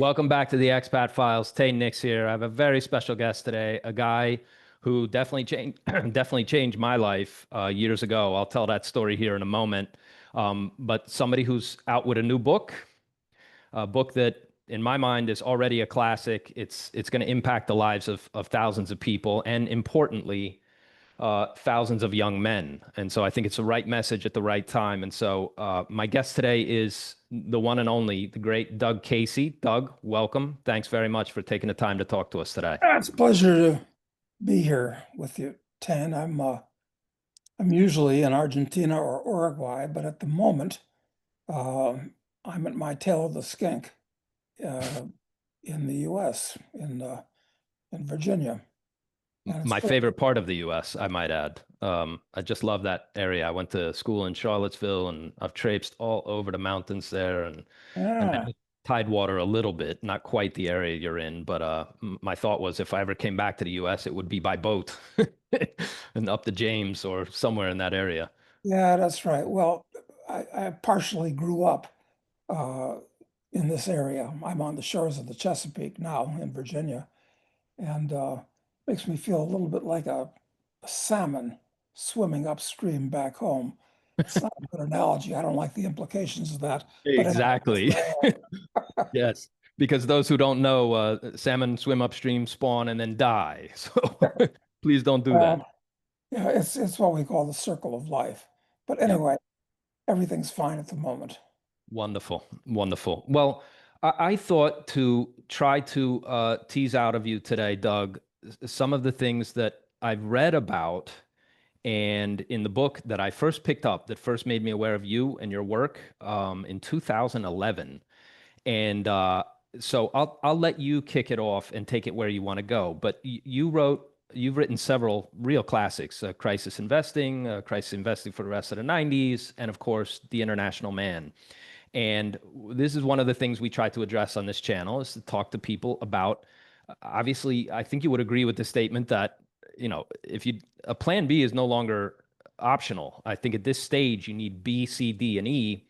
Welcome back to the Expat Files. Tay Nix here. I have a very special guest today, a guy who definitely changed definitely changed my life years ago. I'll tell that story here in a moment. But somebody who's out with a new book, a book that in my mind is already a classic. It's going to impact the lives of thousands of people and importantly, thousands of young men. And so I think it's the right message at the right time. And so my guest today is the one and only, the great Doug Casey. Doug, welcome. Thanks very much for taking the time to talk to us today. It's a pleasure to be here with you, Tan. I'm usually in Argentina or Uruguay, but at the moment, uh, I'm at my tail of the skink uh, in the U.S. in Virginia, and it's My great. favorite part of the US, I might add. I just love that area. I went to school in Charlottesville and I've traipsed all over the mountains there and been Yeah, to Tidewater a little bit, not quite the area you're in, but my thought was if I ever came back to the US, it would be by boat and up the James or somewhere in that area. yeah, that's right. Well, I partially grew up uh, in this area. I'm on the shores of the Chesapeake now in Virginia, and makes me feel a little bit like a salmon swimming upstream back home. It's not a good analogy. I don't like the implications of that, but anyway, that's Exactly. where I am. Yes. Because those who don't know, salmon swim upstream, spawn, and then die. So please don't do that. Well, yeah, it's what we call the circle of life. But Yeah. anyway, everything's fine at the moment. Wonderful, wonderful. Well, I thought to try to tease out of you today, Doug, some of the things that I've read about and in the book that I first picked up that first made me aware of you and your work in 2011. And so I'll let you kick it off and take it where you want to go. But you've written several real classics, Crisis Investing for the rest of the 90s, and of course, The International Man. And this is one of the things we try to address on this channel is to talk to people about, obviously, I think you would agree with the statement that, if you, a plan B is no longer optional. I think at this stage, you need B, C, D, and E,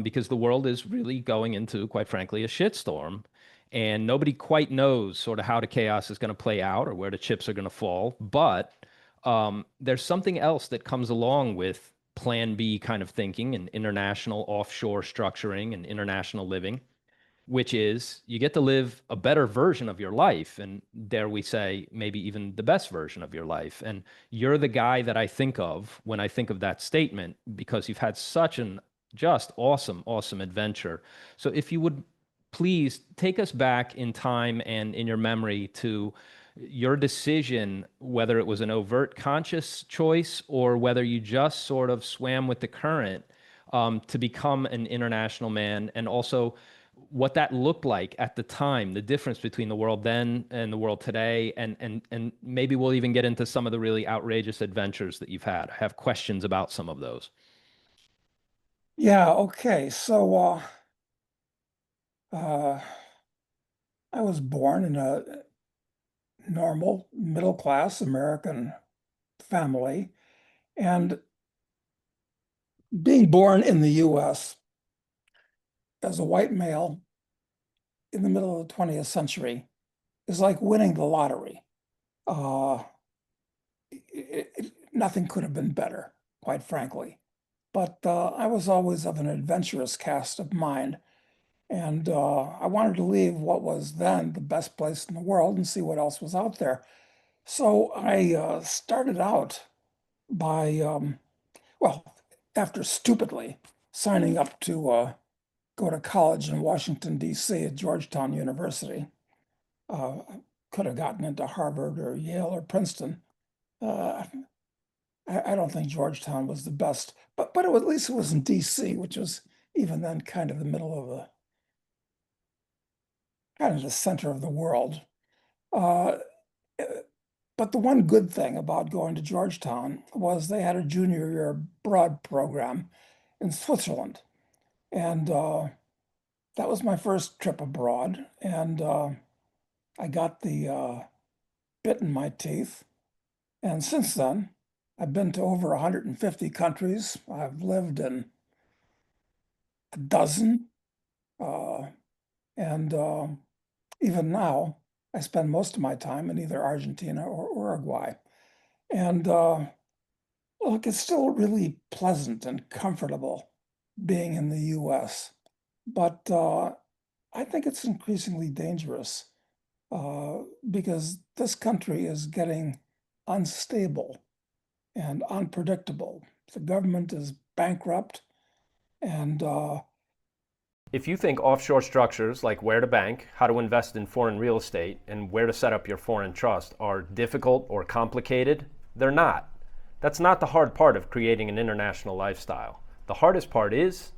because the world is really going into, quite frankly, a shitstorm. And nobody quite knows sort of how the chaos is going to play out or where the chips are going to fall. But there's something else that comes along with plan B kind of thinking and international offshore structuring and international living, which is you get to live a better version of your life. And dare we say, maybe even the best version of your life. And you're the guy that I think of when I think of that statement because you've had such an just awesome, awesome adventure. So if you would please take us back in time and in your memory to your decision, whether it was an overt conscious choice or whether you just sort of swam with the current to become an international man, and also what that looked like at the time, the difference between the world then and the world today, and maybe we'll even get into some of the really outrageous adventures that you've had. I have questions about some of those. Yeah, okay. Uh, I was born in a normal middle class American family, and being born in the US as a white male in the middle of the 20th century is like winning the lottery. Uh, Nothing could have been better, quite frankly. But I was always of an adventurous cast of mind, and I wanted to leave what was then the best place in the world and see what else was out there. So I started out by, well, after stupidly signing up to go to college in Washington, D.C. at Georgetown University. Uh, could have gotten into Harvard or Yale or Princeton. Uh, I don't think Georgetown was the best, but at least it was in D.C., which was even then kind of the middle of the kind of the center of the world. Uh, but the one good thing about going to Georgetown was they had a junior year abroad program in Switzerland, and that was my first trip abroad, and I got the bit in my teeth. And since then, I've been to over 150 countries. I've lived in a dozen. Uh, And even now, I spend most of my time in either Argentina or Uruguay. And look, it's still really pleasant and comfortable being in the US, but I think it's increasingly dangerous uh, because this country is getting unstable and unpredictable. The government is bankrupt, and If you think offshore structures like where to bank, how to invest in foreign real estate, and where to set up your foreign trust are difficult or complicated, they're not. That's not the hard part of creating an international lifestyle. The hardest part is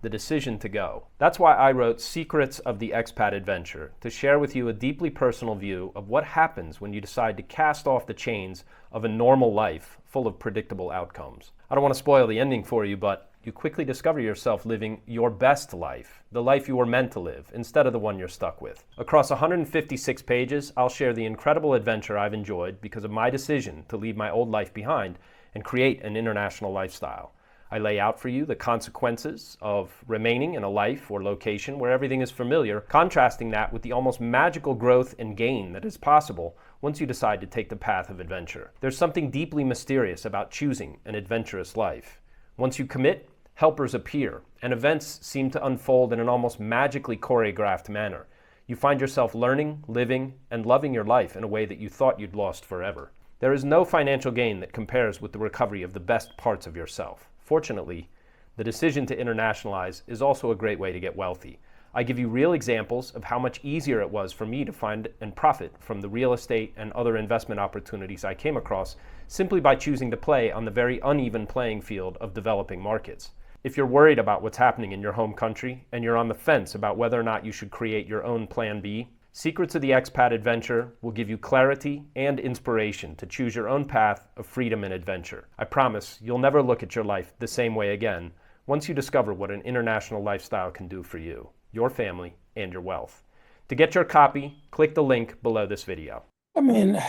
the decision to go. That's why I wrote Secrets of the Expat Adventure, to share with you a deeply personal view of what happens when you decide to cast off the chains of a normal life full of predictable outcomes. I don't want to spoil the ending for you, but you quickly discover yourself living your best life, the life you were meant to live, instead of the one you're stuck with. Across 156 pages, I'll share the incredible adventure I've enjoyed because of my decision to leave my old life behind and create an international lifestyle. I lay out for you the consequences of remaining in a life or location where everything is familiar, contrasting that with the almost magical growth and gain that is possible once you decide to take the path of adventure. There's something deeply mysterious about choosing an adventurous life. Once you commit, helpers appear, and events seem to unfold in an almost magically choreographed manner. You find yourself learning, living, and loving your life in a way that you thought you'd lost forever. There is no financial gain that compares with the recovery of the best parts of yourself. Fortunately, the decision to internationalize is also a great way to get wealthy. I give you real examples of how much easier it was for me to find and profit from the real estate and other investment opportunities I came across simply by choosing to play on the very uneven playing field of developing markets. If you're worried about what's happening in your home country and you're on the fence about whether or not you should create your own plan B, Secrets of the Expat Adventure will give you clarity and inspiration to choose your own path of freedom and adventure. I promise you'll never look at your life the same way again once you discover what an international lifestyle can do for you, your family, and your wealth. To get your copy, click the link below this video. I mean,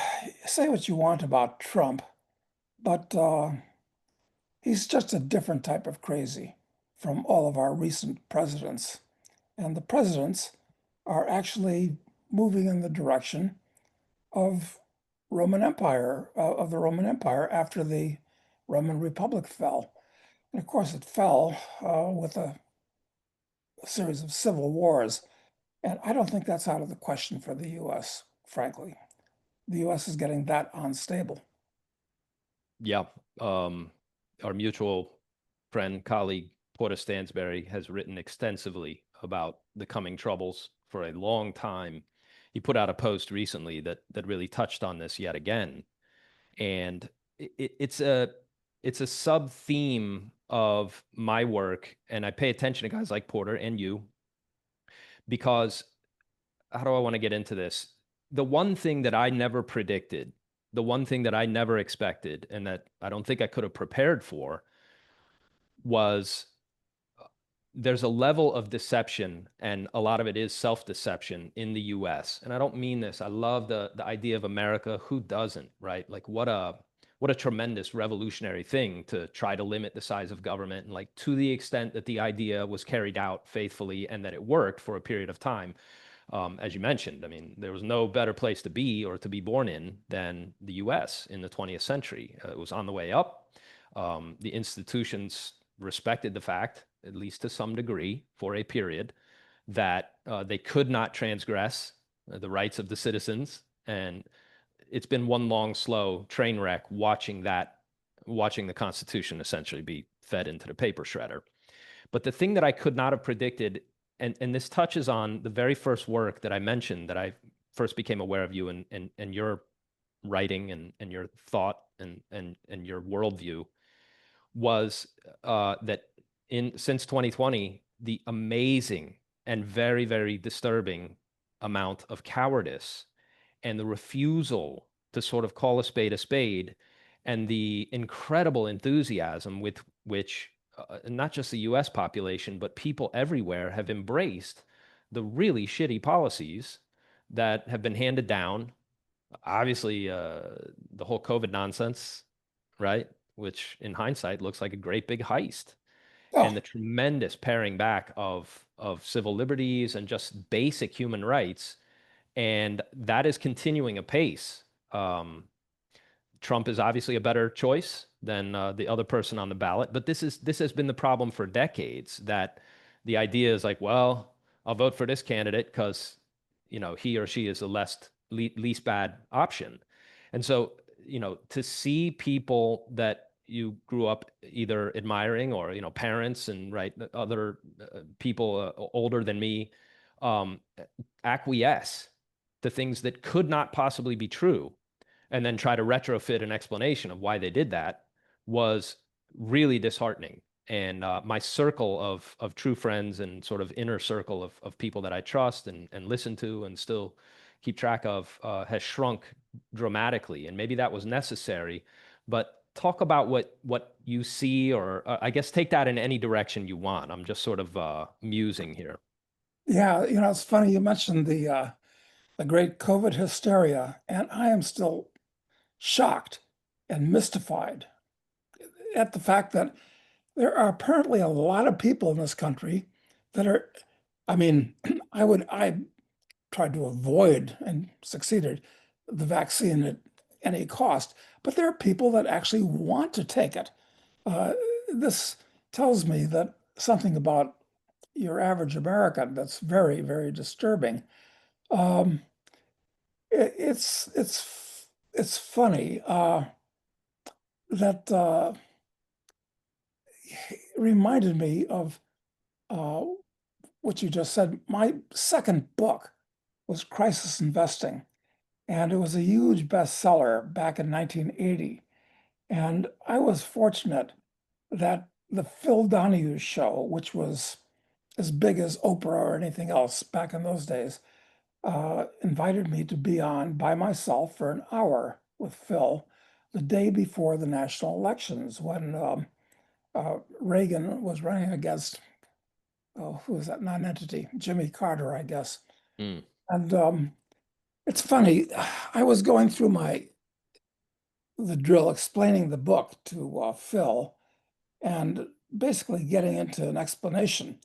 say what you want about Trump, but he's just a different type of crazy from all of our recent presidents. And the presidents are actually moving in the direction of of the Roman Empire after the Roman Republic fell. And of course, it fell with a series of civil wars. And I don't think that's out of the question for the US, frankly. The US is getting that unstable. Yeah. Um, our mutual friend, colleague, Porter Stansberry, has written extensively about the coming troubles for a long time. He put out a post recently that really touched on this yet again. And it's a sub theme of my work. And I pay attention to guys like Porter and you because how do I want to get into this? The one thing that I never predicted, the one thing that I never expected, and that I don't think I could have prepared for was there's a level of deception, and a lot of it is self-deception in the US. And I don't mean this. I love the idea of America. Who doesn't, right? Like what a tremendous revolutionary thing to try to limit the size of government. And like to the extent that the idea was carried out faithfully and that it worked for a period of time, as you mentioned, I mean, there was no better place to be or to be born in than the US in the 20th century. It was on the way up. The institutions respected the fact, at least to some degree, for a period, that they could not transgress the rights of the citizens. And it's been one long, slow train wreck watching the Constitution essentially be fed into the paper shredder. But the thing that I could not have predicted, and this touches on the very first work that I mentioned that I first became aware of you and your writing and your thought and your worldview, was that since 2020, the amazing and very, very disturbing amount of cowardice and the refusal to sort of call a spade, and the incredible enthusiasm with which not just the US population, but people everywhere have embraced the really shitty policies that have been handed down. Obviously, the whole COVID nonsense, right? Which in hindsight looks like a great big heist. and Oh, the tremendous paring back of civil liberties and just basic human rights. And that is continuing apace. Trump is obviously a better choice than the other person on the ballot, but this has been the problem for decades. That the idea is like, well, I'll vote for this candidate because he or she is the least bad option. And so to see people that you grew up either admiring or parents and right other people older than me um, acquiesce to things that could not possibly be true and then try to retrofit an explanation of why they did that was really disheartening. And my circle of true friends and sort of inner circle of people that I trust and listen to and still keep track of has shrunk dramatically. And maybe that was necessary. But talk about what you see, or I guess take that in any direction you want. I'm just sort of musing here. yeah. It's funny you mentioned the great COVID hysteria, and I am still shocked and mystified at the fact that there are apparently a lot of people in this country that are, I mean, I tried to avoid and succeeded the vaccine at any cost, but there are people that actually want to take it. Uh, this tells me that something about your average American that's very, very disturbing. Um, it's funny that reminded me of uh, what you just said. My second book was Crisis Investing, and it was a huge bestseller back in 1980. And I was fortunate that the Phil Donahue show, which was as big as Oprah or anything else back in those days, invited me to be on by myself for an hour with Phil the day before the national elections when Reagan was running against, oh, who was that non-entity? Jimmy Carter, I guess. Mm. And it's funny, I was going through the drill explaining the book to Phil and basically getting into an explanation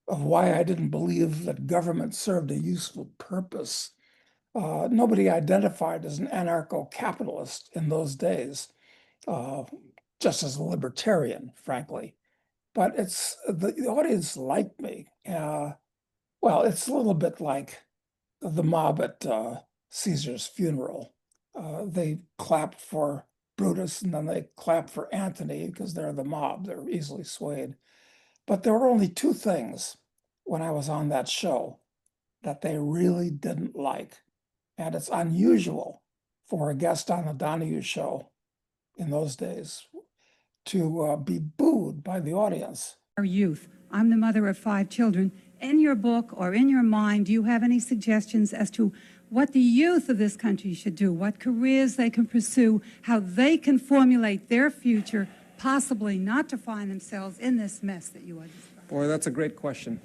of why I didn't believe that government served a useful purpose. Nobody identified as an anarcho-capitalist in those days, uh, just as a libertarian, frankly. But it's the audience liked me. Well, it's a little bit like the mob at Caesar's funeral. They clap for Brutus and then they clap for Antony because they're the mob. They're easily swayed. But there were only two things when I was on that show that they really didn't like. And it's unusual for a guest on the Donahue show in those days to be booed by the audience. Our youth. I'm the mother of 5 children. In your book or in your mind, do you have any suggestions as to what the youth of this country should do, what careers they can pursue, how they can formulate their future, possibly not to find themselves in this mess that you are describing? Boy, that's a great question.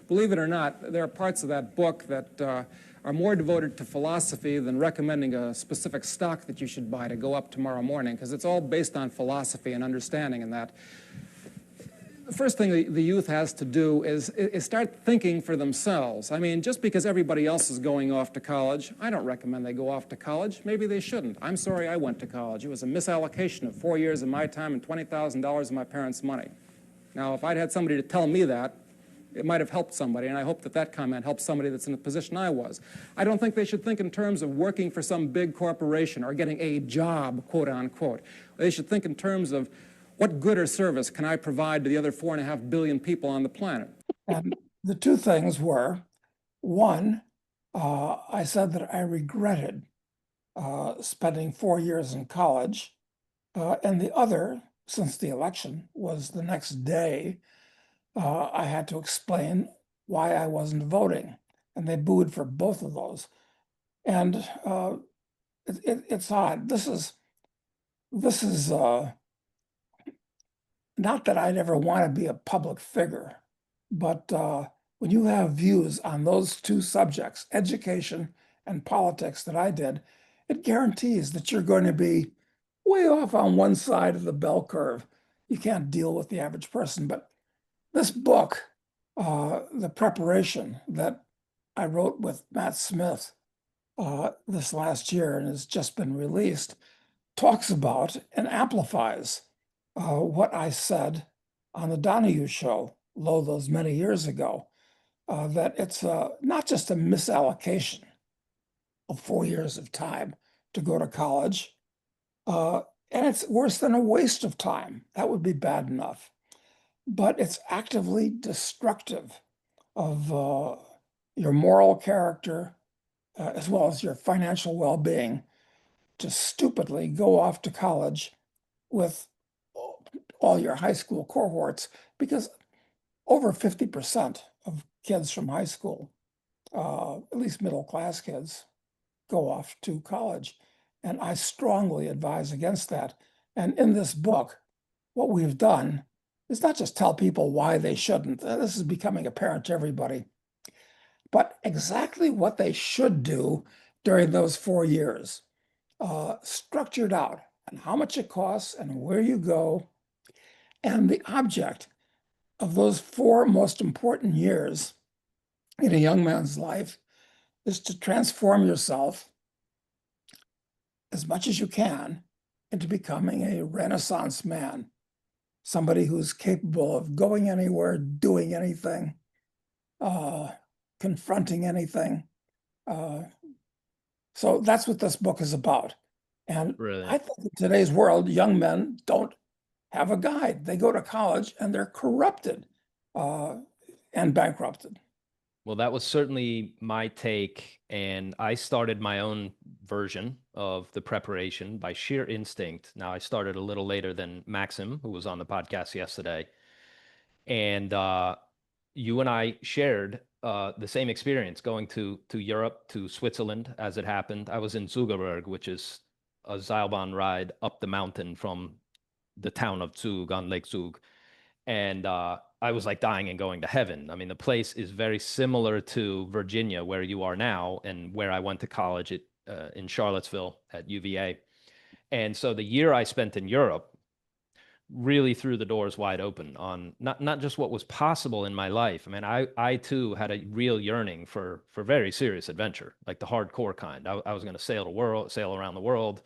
Believe it or not, there are parts of that book that are more devoted to philosophy than recommending a specific stock that you should buy to go up tomorrow morning, because it's all based on philosophy and understanding and that. The first thing the youth has to do is start thinking for themselves. I mean, just because everybody else is going off to college, I don't recommend they go off to college. Maybe they shouldn't. I'm sorry I went to college. It was a misallocation of 4 years of my time and $20,000 of my parents' money. Now, if I'd had somebody to tell me that, it might have helped somebody, and I hope that that comment helps somebody that's in the position I was. I don't think they should think in terms of working for some big corporation or getting a job, quote unquote. They should think in terms of what good or service can I provide to the other 4.5 billion people on the planet? And the two things were, one, I said that I regretted spending 4 years in college. And the other, since the election, was the next day, I had to explain why I wasn't voting. And they booed for both of those. And it's odd. This is not that I'd ever want to be a public figure, but when you have views on those two subjects, education and politics, that I did, it guarantees that you're going to be way off on one side of the bell curve. you can't deal with the average person. But this book, the preparation that I wrote with Matt Smith this last year and has just been released, talks about and amplifies what I said on the Donahue show, lo, those many years ago, that it's not just a misallocation of 4 years of time to go to college, and it's worse than a waste of time. That would be bad enough. But it's actively destructive of your moral character, as well as your financial well-being, to stupidly go off to college with all your high school cohorts, because over 50% of kids from high school, at least middle class kids, go off to college. And I strongly advise against that. And in this book, what we've done is not just tell people why they shouldn't. This is becoming apparent to everybody, but exactly what they should do during those 4 years, structured out, and how much it costs and where you go. And the object of those 4 most important years in a young man's life is to transform yourself as much as you can into becoming a Renaissance man, somebody who's capable of going anywhere, doing anything, confronting anything. So that's what this book is about. And Brilliant. I think in today's world, young men don't have a guide. They go to college and they're corrupted and bankrupted. Well, that was certainly my take. And I started my own version of the preparation by sheer instinct. Now, I started a little later than Maxim, who was on the podcast yesterday. And you and I shared the same experience going to Europe, to Switzerland, as it happened. I was in Zugerberg, which is a Seilbahn ride up the mountain from the town of Zug on Lake Zug. And I was like dying and going to heaven. I mean, the place is very similar to Virginia, where you are now, and where I went to college in Charlottesville at UVA. And so the year I spent in Europe really threw the doors wide open on not just what was possible in my life. I mean, I too had a real yearning for very serious adventure, like the hardcore kind. I was going to sail around the world,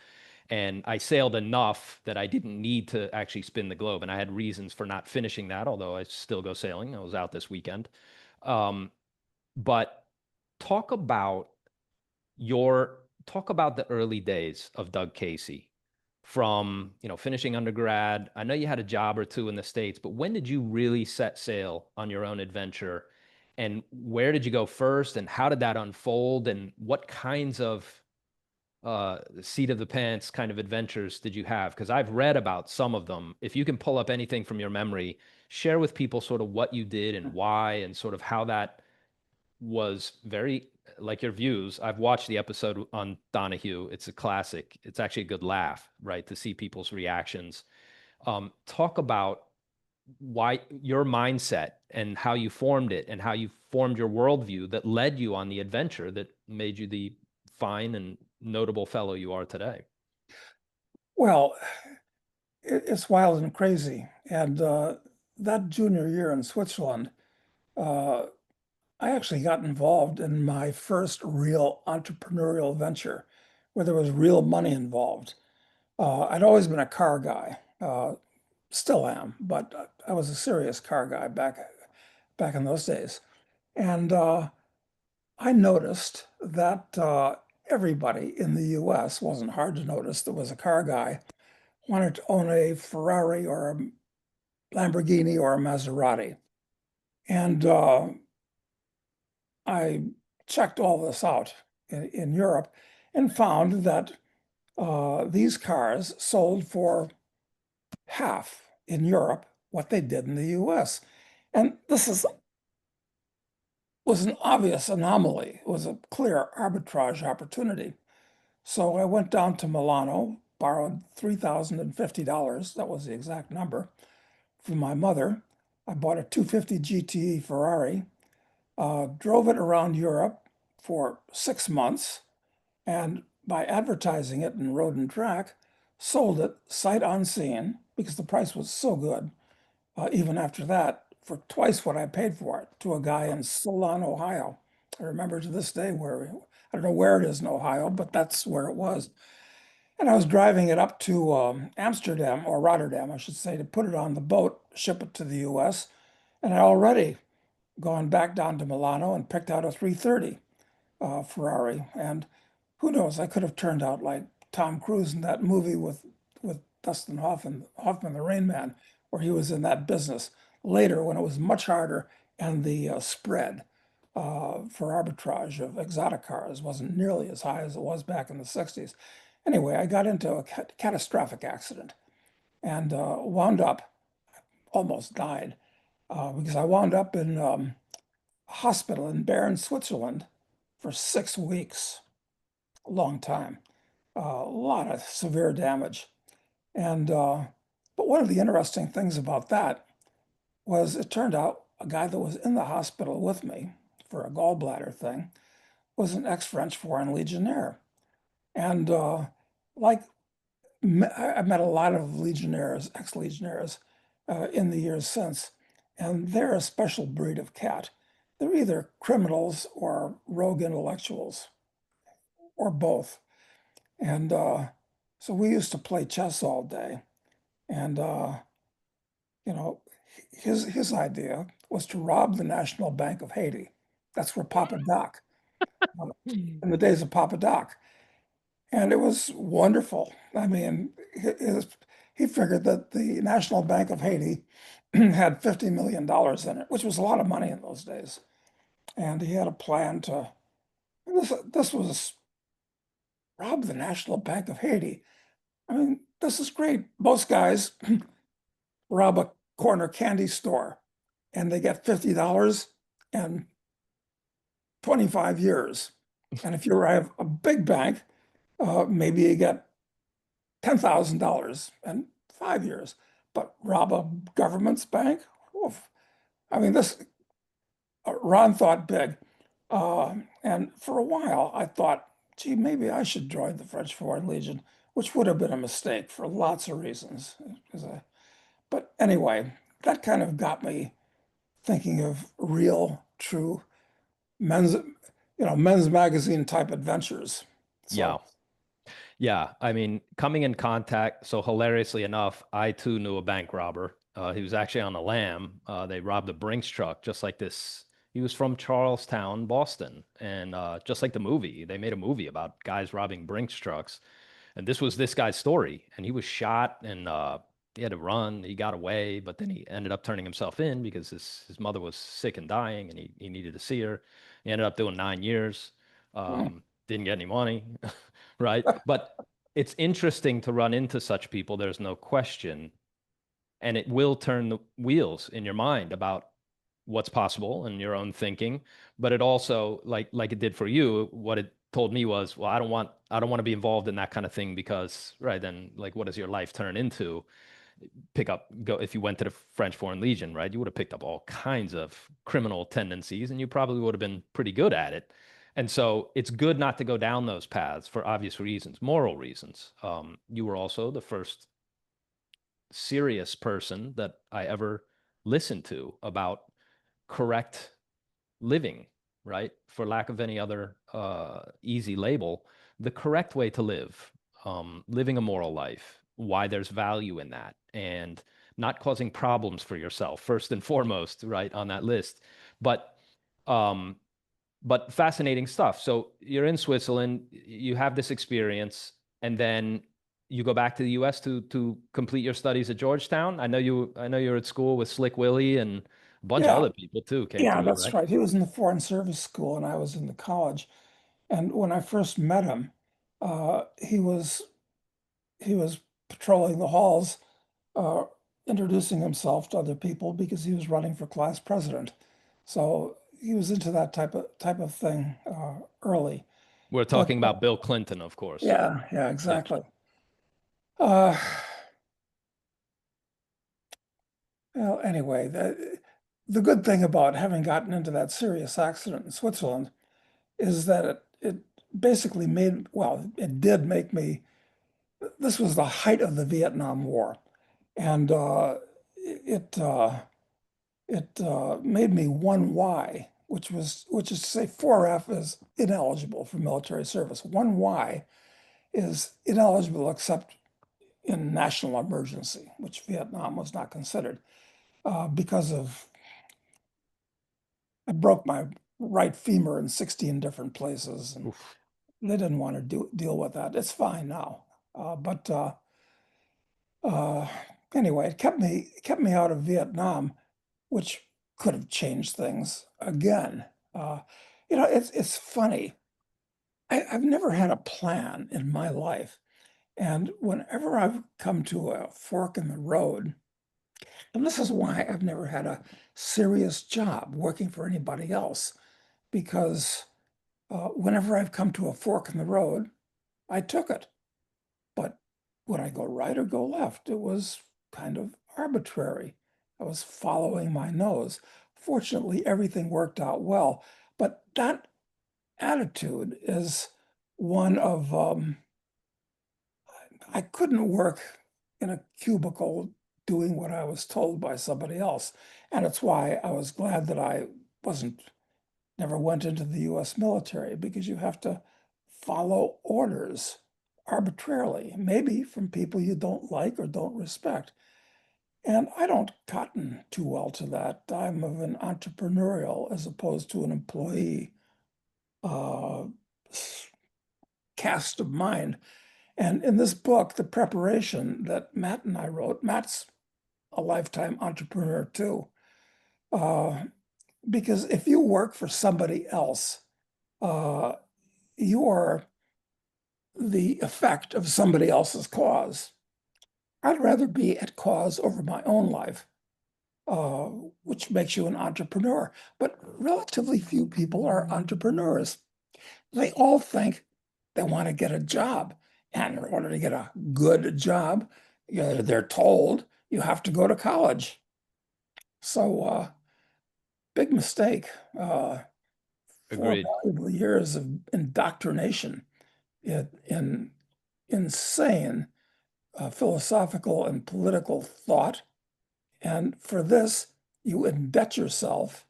and I sailed enough that I didn't need to actually spin the globe. And I had reasons for not finishing that, although I still go sailing. I was out this weekend. But talk about talk about the early days of Doug Casey, from finishing undergrad. I know you had a job or two in the States, but when did you really set sail on your own adventure, and where did you go first, and how did that unfold, and what kinds of seat of the pants kind of adventures did you have? Because I've read about some of them. If you can pull up anything from your memory, share with people sort of what you did and why, and sort of how that was very like your views. I've watched the episode on Donahue. It's a classic. It's actually a good laugh, right? To see people's reactions. Talk about why your mindset and how you formed it, and how you formed your worldview that led you on the adventure that made you the fine and notable fellow you are today. Well, it's wild and crazy. And that junior year in Switzerland, I actually got involved in my first real entrepreneurial venture where there was real money involved. I'd always been a car guy, still am, but I was a serious car guy back in those days. And I noticed that everybody in the US, wasn't hard to notice, that was a car guy, wanted to own a Ferrari or a Lamborghini or a Maserati. And I checked all this out in Europe and found that these cars sold for half in Europe what they did in the US. And was an obvious anomaly. It was a clear arbitrage opportunity. So I went down to Milano, borrowed $3,050, that was the exact number, from my mother. I bought a 250 GTE Ferrari, drove it around Europe for 6 months, and by advertising it in Road and Track, sold it sight unseen because the price was so good, even after that, for twice what I paid for it to a guy in Solon, Ohio. I remember to this day I don't know where it is in Ohio, but that's where it was. And I was driving it up to Amsterdam or Rotterdam, I should say, to put it on the boat, ship it to the US. And I already gone back down to Milano and picked out a 330 Ferrari. And who knows, I could have turned out like Tom Cruise in that movie with Dustin Hoffman, the Rain Man, where he was in that business later when it was much harder and the spread for arbitrage of exotic cars wasn't nearly as high as it was back in the 60s. Anyway, I got into a catastrophic accident and wound up, almost died, because I wound up in a hospital in Bern, Switzerland for 6 weeks, a long time, a lot of severe damage. And but one of the interesting things about that was it turned out a guy that was in the hospital with me for a gallbladder thing was an ex-French Foreign Legionnaire. And like I met a lot of legionnaires, ex-legionnaires, in the years since, and they're a special breed of cat. They're either criminals or rogue intellectuals, or both. And so we used to play chess all day. And you know, his idea was to rob the National Bank of Haiti. That's where Papa Doc, in the days of Papa Doc. And it was wonderful. I mean, he figured that the National Bank of Haiti had $50 million in it, which was a lot of money in those days. And he had a plan to, this was rob the National Bank of Haiti. I mean, this is great. Most guys rob a corner candy store and they get $50 and 25 years. And if you have a big bank, maybe you get $10,000 and 5 years. But rob a government's bank? Oof. I mean, this Ron thought big. And for a while, I thought, gee, maybe I should join the French Foreign Legion, which would have been a mistake for lots of reasons. But anyway, that kind of got me thinking of real, true men's magazine type adventures. Yeah. So, Yeah. I mean, coming in contact. So hilariously enough, I too knew a bank robber. He was actually on a lamb. They robbed a Brinks truck just like this. He was from Charlestown, Boston. And just like the movie, they made a movie about guys robbing Brinks trucks. And this was this guy's story. And he was shot and he had to run. He got away, but then he ended up turning himself in because his mother was sick and dying and he needed to see her. He ended up doing 9 years. Didn't get any money, right? But it's interesting to run into such people. There's no question. And it will turn the wheels in your mind about what's possible and your own thinking. But it also, like it did for you, what it told me was, well, I don't want to be involved in that kind of thing because, right, then like what does your life turn into? Go if you went to the French Foreign Legion, right? You would have picked up all kinds of criminal tendencies and you probably would have been pretty good at it. And so it's good not to go down those paths for obvious reasons, moral reasons. You were also the first serious person that I ever listened to about correct living, right? For lack of any other easy label, the correct way to live, living a moral life, why there's value in that, and not causing problems for yourself, first and foremost, right, on that list. But um, but fascinating stuff. So you're in Switzerland, you have this experience, and then you go back to the US to complete your studies at Georgetown. I know you were at school with Slick Willie and a bunch of yeah, other people too came yeah, through, that's right? right. He was in the Foreign Service School and I was in the college. And when I first met him, he was patrolling the halls, uh, introducing himself to other people because he was running for class president. So he was into that type of thing early. We're But talking about Bill Clinton, of course. yeah, Yeah. exactly. Uh, well, anyway, the good thing about having gotten into that serious accident in Switzerland is that it basically it did make me this was the height of the Vietnam War, and it made me 1Y, which is to say 4F is ineligible for military service. 1Y is ineligible except in national emergency, which Vietnam was not considered because of I broke my right femur in 16 different places, and Oof. they didn't want to deal with that. It's fine now, but uh, anyway, it kept me out of Vietnam, which could have changed things again. It's funny. I've never had a plan in my life, and whenever I've come to a fork in the road, and this is why I've never had a serious job working for anybody else, because whenever I've come to a fork in the road, I took it. But would I go right or go left? It was kind of arbitrary. I was following my nose. Fortunately, everything worked out well. But that attitude is one of I couldn't work in a cubicle doing what I was told by somebody else. And it's why I was glad that I wasn't never went into the US military, because you have to follow orders arbitrarily, maybe from people you don't like or don't respect. And I don't cotton too well to that. I'm of an entrepreneurial as opposed to an employee uh, cast of mind. And in this book, the preparation that Matt and I wrote, Matt's a lifetime entrepreneur too. Because if you work for somebody else, uh, you are the effect of somebody else's cause. I'd rather be at cause over my own life, uh, which makes you an entrepreneur. But relatively few people are entrepreneurs. They all think they want to get a job. And in order to get a good job, they're told you have to go to college. So, big mistake. 4 Agreed. valuable years of indoctrination in insane philosophical and political thought. And for this, you indebt yourself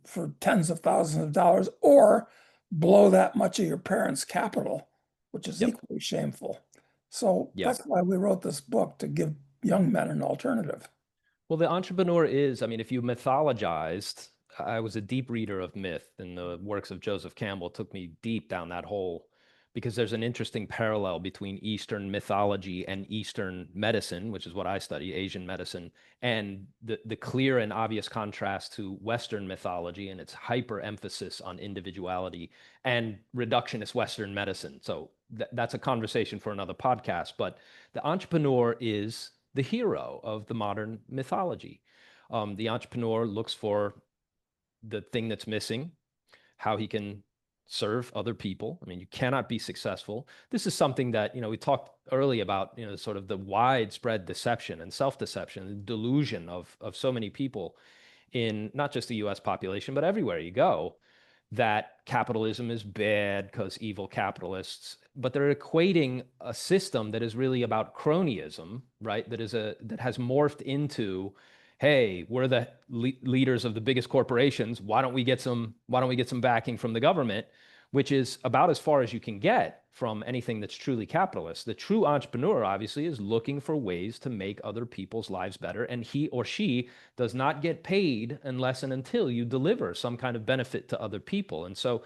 for tens of thousands of dollars or blow that much of your parents' capital, which is Yep. equally shameful. So Yeah. that's why we wrote this book, to give young men an alternative. Well, the entrepreneur is, I mean, if you mythologized, I was a deep reader of myth, and the works of Joseph Campbell took me deep down that hole because there's an interesting parallel between Eastern mythology and Eastern medicine, which is what I study, Asian medicine, and the clear and obvious contrast to Western mythology and its hyper emphasis on individuality and reductionist Western medicine. So that's a conversation for another podcast. But the entrepreneur is the hero of the modern mythology. The entrepreneur looks for the thing that's missing, how he can serve other people. I mean, you cannot be successful. This is something that, we talked early about, sort of the widespread deception and self-deception, the delusion of so many people in not just the US population, but everywhere you go, that capitalism is bad because evil capitalists, but they're equating a system that is really about cronyism, right? That has morphed into, hey, we're the leaders of the biggest corporations. Why don't we get some backing from the government, which is about as far as you can get from anything that's truly capitalist. The true entrepreneur, obviously, is looking for ways to make other people's lives better. And he or she does not get paid unless and until you deliver some kind of benefit to other people. And so,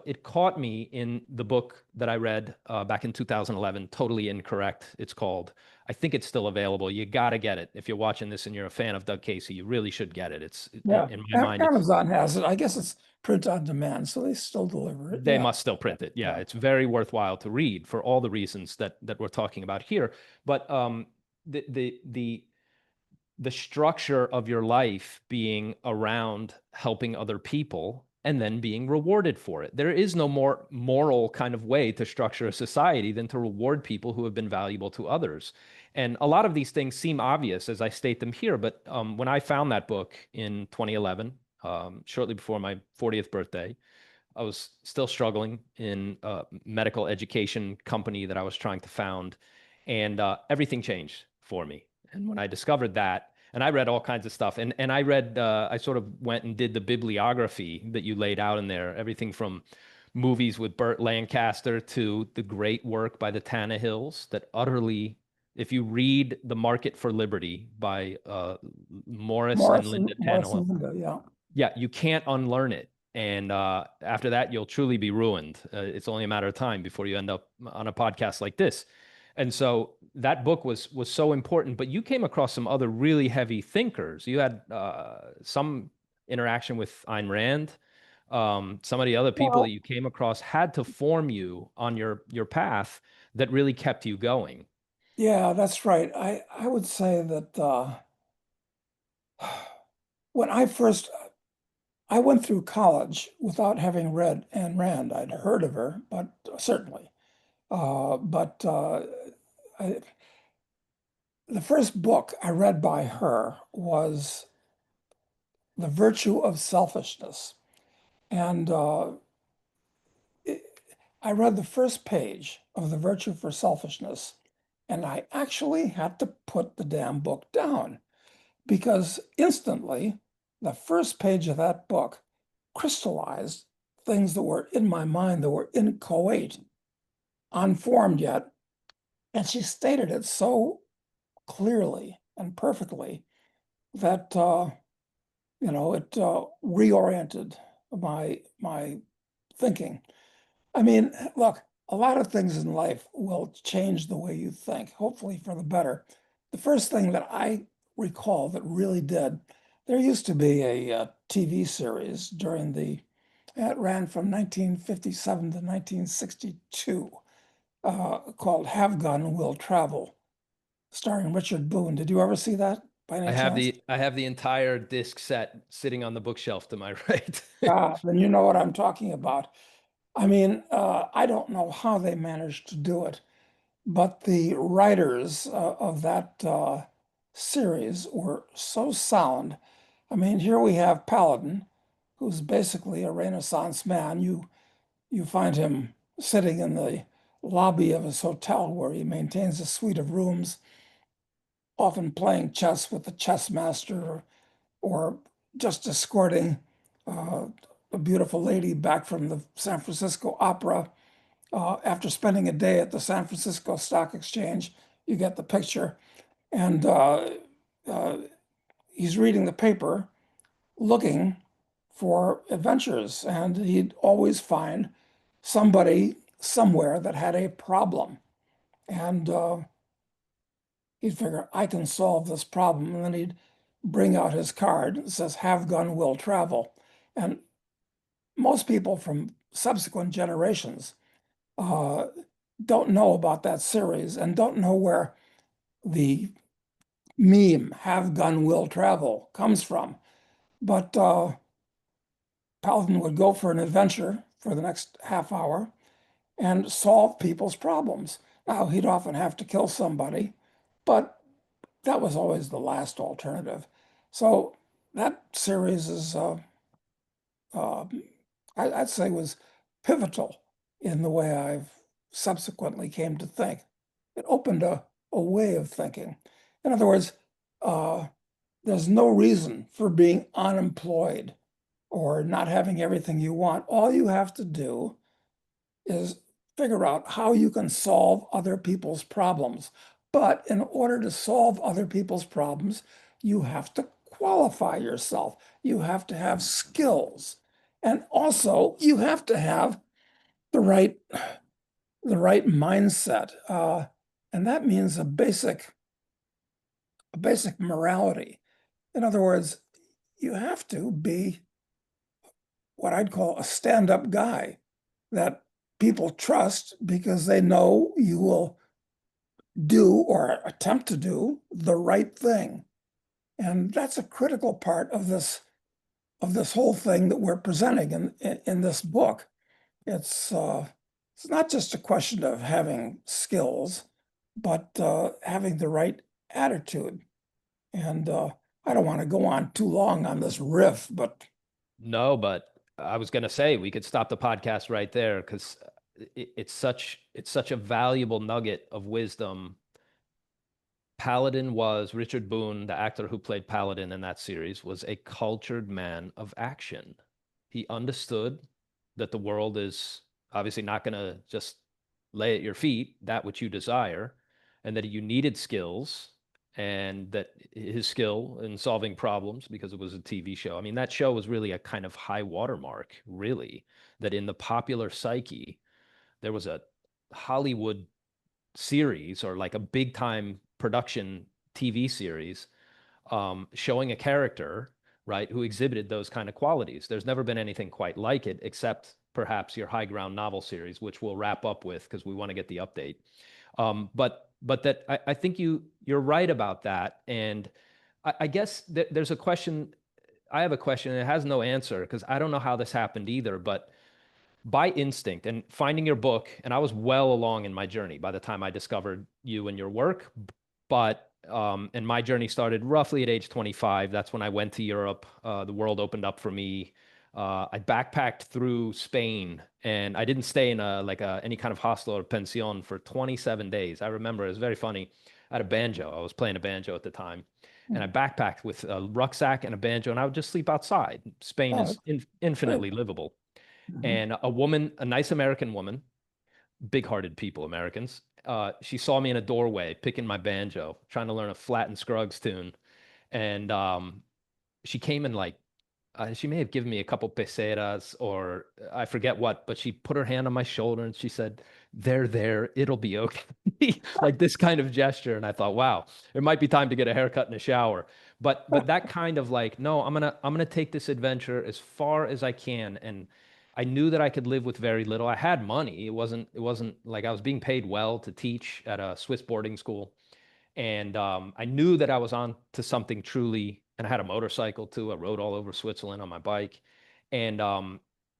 it caught me in the book that I read back in 2011, Totally Incorrect, it's called. I think it's still available. You got to get it. If you're watching this and you're a fan of Doug Casey, you really should get it. It's Yeah, in my mind, Amazon has it. I guess it's print on demand, so they still deliver it. they Yeah. must still print it. Yeah, Yeah. it's very worthwhile to read for all the reasons that we're talking about here. But the the the the structure of your life being around helping other people and then being rewarded for it. There is no more moral kind of way to structure a society than to reward people who have been valuable to others. And a lot of these things seem obvious as I state them here, but when I found that book in 2011, shortly before my 40th birthday, I was still struggling in a medical education company that I was trying to found. And everything changed for me. And when I discovered that, and I read all kinds of stuff, and I read, I sort of went and did the bibliography that you laid out in there, everything from movies with Burt Lancaster to the great work by the Tannehills that utterly, if you read The Market for Liberty by Morris and Linda Morris Tannehill, and Linda, yeah. yeah, you can't unlearn it. And after that, you'll truly be ruined. It's only a matter of time before you end up on a podcast like this. And so that book was so important. But you came across some other really heavy thinkers. You had some interaction with Ayn Rand. Some of the other people that Well, you came across had to form you on your path that really kept you going. yeah, that's right. I would say that when I went through college without having read Ayn Rand. I'd heard of her, but certainly. But I, the first book I read by her was The Virtue of Selfishness. And I read the first page of The Virtue for Selfishness, and I actually had to put the damn book down because instantly the first page of that book crystallized things that were in my mind that were inchoate, unformed yet. And she stated it so clearly and perfectly that it reoriented my thinking. I mean, look, a lot of things in life will change the way you think, hopefully for the better. The first thing that I recall that really did, there used to be a TV series it ran from 1957 to 1962, called Have Gun Will Travel, starring Richard Boone. Did you ever see that by any chance? I have the entire disc set sitting on the bookshelf to my right. Ah, then you know what I'm talking about. I mean, I don't know how they managed to do it, but the writers of that series were so sound. I mean, here we have Paladin, who's basically a Renaissance man. You find him sitting in the lobby of his hotel where he maintains a suite of rooms, often playing chess with the chess master or just escorting uh, a beautiful lady back from the San Francisco Opera after spending a day at the San Francisco Stock Exchange. You get the picture. And uh, he's reading the paper looking for adventures, and he'd always find somebody somewhere that had a problem. And he'd figure, I can solve this problem. And then he'd bring out his card that says, Have Gun Will Travel. And most people from subsequent generations uh, don't know about that series and don't know where the meme "Have Gun Will Travel" comes from. But Paladin would go for an adventure for the next half hour and solve people's problems. Now, he'd often have to kill somebody, but that was always the last alternative. So that series is, uh, I'd say, was pivotal in the way I've subsequently came to think. It opened a way of thinking. In other words, uh, there's no reason for being unemployed or not having everything you want. All you have to do is figure out how you can solve other people's problems. But in order to solve other people's problems, you have to qualify yourself. You have to have skills. And also you have to have the right mindset. And that means a basic morality. In other words, you have to be what I'd call a stand-up guy that people trust because they know you will do or attempt to do the right thing. And that's a critical part of this whole thing that we're presenting in this book. It's not just a question of having skills, but having the right attitude. And I don't want to go on too long on this riff, but No, but I was going to say we could stop the podcast right there because it's such a valuable nugget of wisdom Paladin was Richard Boone, the actor who played Paladin in that series, was a cultured man of action. He understood that the world is obviously not going to just lay at your feet that which you desire, and that you needed skills, and that his skill in solving problems, because it was a TV show. I mean, that show was really a kind of high watermark, really, that in the popular psyche, there was a Hollywood series or like a big time production TV series showing a character, right, who exhibited those kind of qualities. There's never been anything quite like it, except perhaps your High Ground novel series, which we'll wrap up with because we want to get the update. But that I think you're right about that, and I guess there's a question. I have a question, and it has no answer because I don't know how this happened either, but by instinct and finding your book, and I was well along in my journey by the time I discovered you and your work, but and my journey started roughly at age 25. That's when I went to Europe. The world opened up for me. I backpacked through Spain, and I didn't stay in any kind of hostel or pension for 27 days. I remember it was very funny. I had a banjo. I was playing a banjo at the time, and I backpacked with a rucksack and a banjo, and I would just sleep outside. Spain is infinitely livable. And a woman, a nice American woman, big-hearted people, Americans. She saw me in a doorway picking my banjo, trying to learn a Flat and Scruggs tune, and she came and she may have given me a couple pesetas or I forget what, but she put her hand on my shoulder and she said, there, it'll be okay. Like this kind of gesture. And I thought, wow, it might be time to get a haircut and a shower. But that kind of like, no, I'm gonna take this adventure as far as I can. And I knew that I could live with very little. I had money. It wasn't like I was being paid well to teach at a Swiss boarding school. And I knew that I was on to something truly, and I had a motorcycle too. I rode all over Switzerland on my bike. And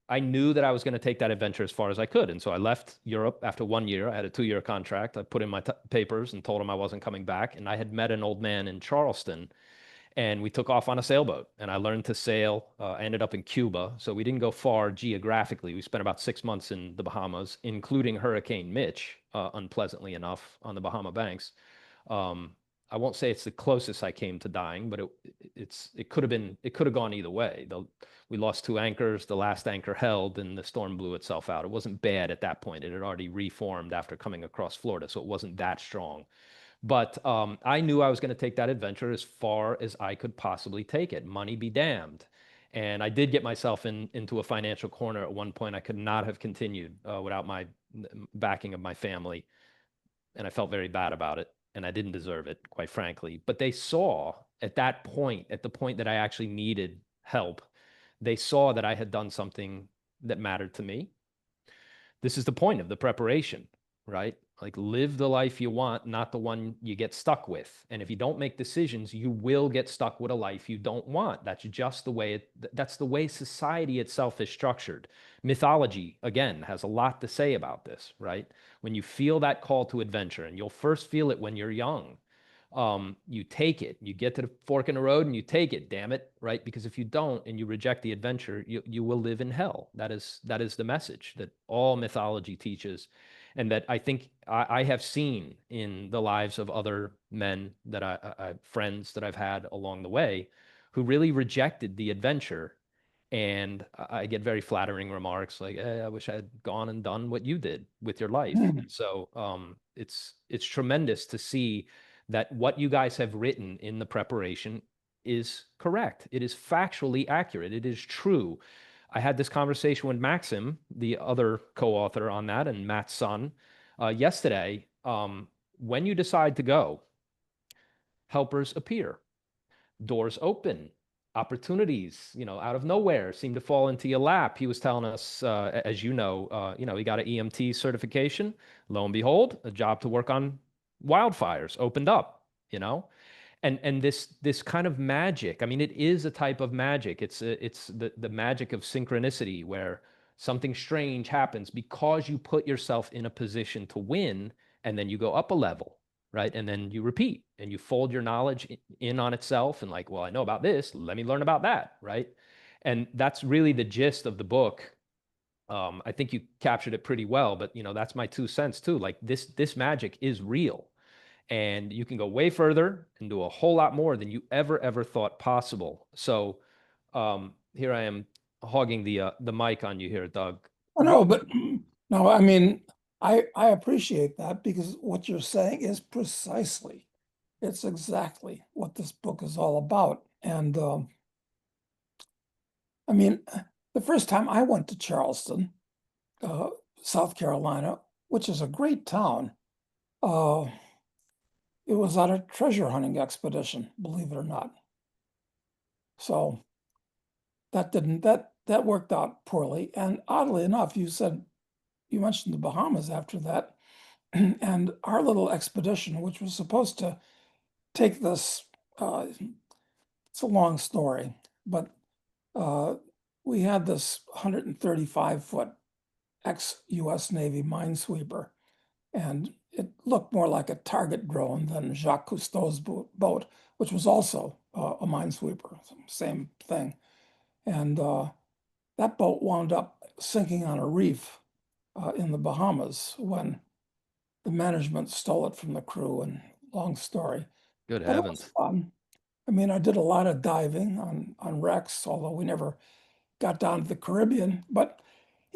I knew that I was going to take that adventure as far as I could. And so I left Europe after 1 year. I had a 2-year contract. I put in my papers and told him I wasn't coming back. And I had met an old man in Charleston, and we took off on a sailboat. And I learned to sail. I ended up in Cuba. So we didn't go far geographically. We spent about 6 months in the Bahamas, including Hurricane Mitch, unpleasantly enough, on the Bahama Banks. I won't say it's the closest I came to dying, but it could have gone either way. We lost 2 anchors. The last anchor held, and the storm blew itself out. It wasn't bad at that point. It had already reformed after coming across Florida, so it wasn't that strong. But I knew I was going to take that adventure as far as I could possibly take it. Money be damned. And I did get myself into a financial corner at one point. I could not have continued without my backing of my family, and I felt very bad about it. And I didn't deserve it, quite frankly. But they saw at that point, at the point that I actually needed help, they saw that I had done something that mattered to me. This is the point of the preparation, right? Like, live the life you want, not the one you get stuck with. And if you don't make decisions, you will get stuck with a life you don't want. That's just the way that's the way society itself is structured. Mythology, again, has a lot to say about this, right? When you feel that call to adventure, and you'll first feel it when you're young, you take it. You get to the fork in the road and you take it, damn it, right? Because if you don't and you reject the adventure, you will live in hell. That is the message that all mythology teaches, and that I think I have seen in the lives of other men that I friends that I've had along the way, who really rejected the adventure. And I get very flattering remarks like, I wish I had gone and done what you did with your life. And so it's tremendous to see that what you guys have written in the preparation is correct. It is factually accurate. It is true. I had this conversation with Maxim, the other co-author on that, and Matt's son, yesterday. When you decide to go, helpers appear, doors open, opportunities, out of nowhere seem to fall into your lap. He was telling us, as he got an EMT certification. Lo and behold, a job to work on wildfires opened up, and this kind of magic. I mean, it is a type of magic. It's the magic of synchronicity, where something strange happens because you put yourself in a position to win, and then you go up a level, right? And then you repeat and you fold your knowledge in on itself, and like, well, I know about this, let me learn about that, right? And that's really the gist of the book. I think you captured it pretty well, but that's my 2 cents too. Like, this magic is real. And you can go way further and do a whole lot more than you ever thought possible. So here I am hogging the mic on you here, Doug. Oh, no, but no, I mean, I appreciate that because what you're saying is precisely, it's exactly what this book is all about. And I mean, the first time I went to Charleston, South Carolina, which is a great town, uh, it was on a treasure hunting expedition, believe it or not. So that worked out poorly. And oddly enough, you mentioned the Bahamas after that. And our little expedition, which was supposed to take this, it's a long story, but we had this 135-foot ex-US Navy minesweeper, and it looked more like a target drone than Jacques Cousteau's boat, which was also a minesweeper, same thing. And that boat wound up sinking on a reef in the Bahamas when the management stole it from the crew, and long story. Good But it was heavens. fun. I mean, I did a lot of diving on wrecks, although we never got down to the Caribbean. But,